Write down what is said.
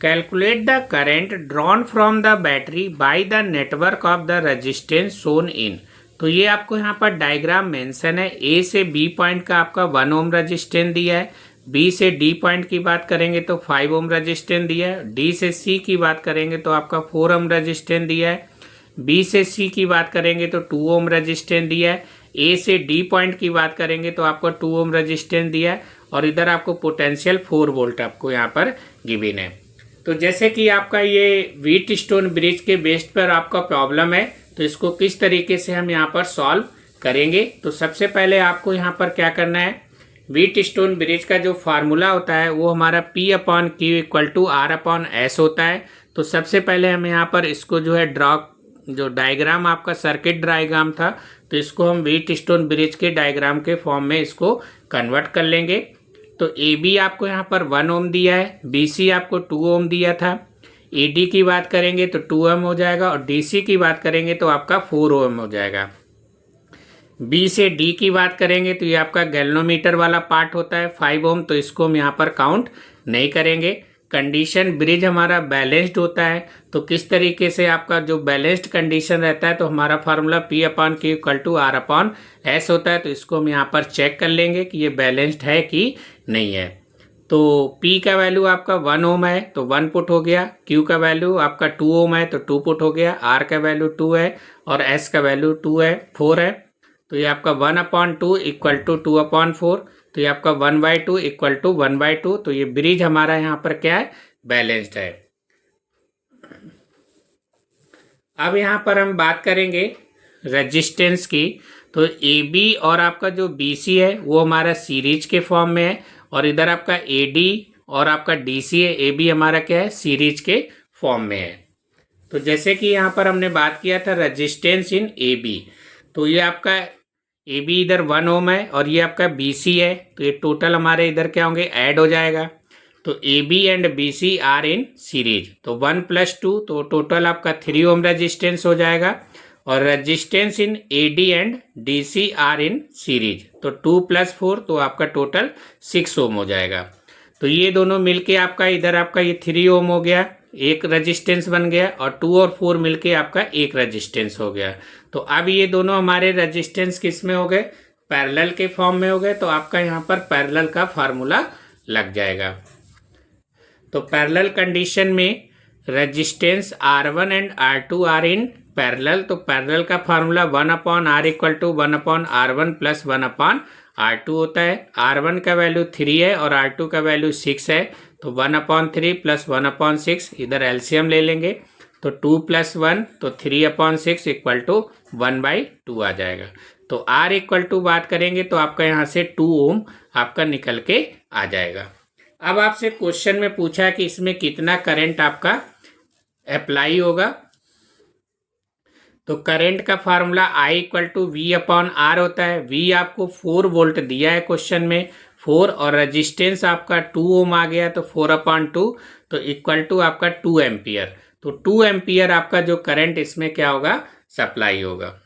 Calculate the current drawn from the battery by the network of the resistance shown in. तो ये आपको यहाँ पर डायग्राम मेंशन है। ए से बी पॉइंट का आपका 1 ओम रेजिस्टेंस दिया है, बी से डी पॉइंट की बात करेंगे तो 5 ओम रेजिस्टेंस दिया है, डी से सी की बात करेंगे तो आपका 4 ओम रेजिस्टेंस दिया है, बी से सी की बात करेंगे तो 2 ओम रेजिस्टेंस दिया है, ए से डी पॉइंट की बात करेंगे तो आपको 2 ओम रेजिस्टेंस दिया है, और इधर आपको पोटेंशियल 4 वोल्ट आपको यहाँ पर गिवन है। तो जैसे कि आपका ये व्हीट स्टोन ब्रिज के बेस पर आपका प्रॉब्लम है, तो इसको किस तरीके से हम यहाँ पर सॉल्व करेंगे। तो सबसे पहले आपको यहाँ पर क्या करना है, व्हीट स्टोन ब्रिज का जो फार्मूला होता है वो हमारा P/Q इक्वल टू R/S होता है। तो सबसे पहले हम यहाँ पर इसको जो है जो डायग्राम आपका सर्किट डायग्राम था, तो इसको हम व्हीट स्टोन ब्रिज के डायग्राम के फॉर्म में इसको कन्वर्ट कर लेंगे। तो AB आपको यहाँ पर 1 ओम दिया है, BC आपको 2 ओम दिया था, AD की बात करेंगे तो 2 ओम हो जाएगा, और DC की बात करेंगे तो आपका 4 ओम हो जाएगा। B से D की बात करेंगे तो ये आपका गैल्वेनोमीटर वाला पार्ट होता है 5 ओम, तो इसको हम यहाँ पर काउंट नहीं करेंगे। कंडीशन ब्रिज हमारा बैलेंस्ड होता है, तो किस तरीके से आपका जो बैलेंस्ड कंडीशन रहता है तो हमारा formula P/Q equal to R/S होता है। तो इसको हम यहाँ पर चेक कर लेंगे कि ये बैलेंस्ड है कि नहीं है। तो P का वैल्यू आपका 1 ओम है तो 1 पुट हो गया, Q का वैल्यू आपका 2 ओम है तो 2 पुट हो गया, R का वैल्यू 2 है और S का वैल्यू 4 है। तो ये आपका 1/2 इक्वल टू 2/4, तो ये आपका 1/2 इक्वल टू 1/2। तो ये ब्रिज हमारा यहाँ पर क्या है, बैलेंस्ड है। अब यहाँ पर हम बात करेंगे रेजिस्टेंस की। तो AB और आपका जो BC है वो हमारा सीरीज के फॉर्म में है, और इधर आपका AD और आपका DC है, AB हमारा क्या है, सीरीज के फॉर्म में है। तो जैसे कि यहाँ पर हमने बात किया था रेजिस्टेंस इन AB, तो ये आपका AB इधर 1 ओम है और ये आपका BC है, तो ये टोटल हमारे इधर क्या होंगे, ऐड हो जाएगा। तो AB and BC are in series, तो 1 + 2 तो टोटल आपका 3 ओम रेजिस्टेंस हो जाएगा, और resistance in AD and DC are in series, तो 2 + 4 तो आपका टोटल 6 ओम हो जाएगा। तो ये दोनों मिलके आपका इधर आपका ये 3 ओम हो गया, एक रेजिस्टेंस बन गया, और 2 और 4 मिलके आपका एक रेजिस्टेंस हो गया। तो अब ये दोनों हमारे रेजिस्टेंस किस में हो गए, पैरेलल के फॉर्म में हो गए। तो आपका यहाँ पर पैरेलल का फार्मूला लग जाएगा। तो पैरेलल कंडीशन में resistance R1 and R2 are in parallel, तो पैरेलल का formula 1/R equal to 1/R1 + 1/R2 होता है। R1 का वैल्यू 3 है और R2 का वैल्यू 6 है, तो 1/3 + 1/6 इधर एलसीएम ले लेंगे, तो 2 + 1 तो 3/6 इक्वल टू 1/2 आ जाएगा। तो R इक्वल टू बात करेंगे तो आपका यहाँ से 2 ओम आपका निकल के आ जाएगा। अब आपसे क्वेश्चन में पूछा है कि इसमें कितना करंट आपका अप्लाई होगा। तो करंट का formula I equal to V/R होता है। V आपको 4 वोल्ट दिया है क्वेश्चन में, 4, और रेजिस्टेंस आपका 2 ओम आ गया, तो 4/2 तो इक्वल टू आपका 2 एम्पियर। तो 2 एम्पियर आपका जो करंट इसमें क्या होगा, सप्लाई होगा।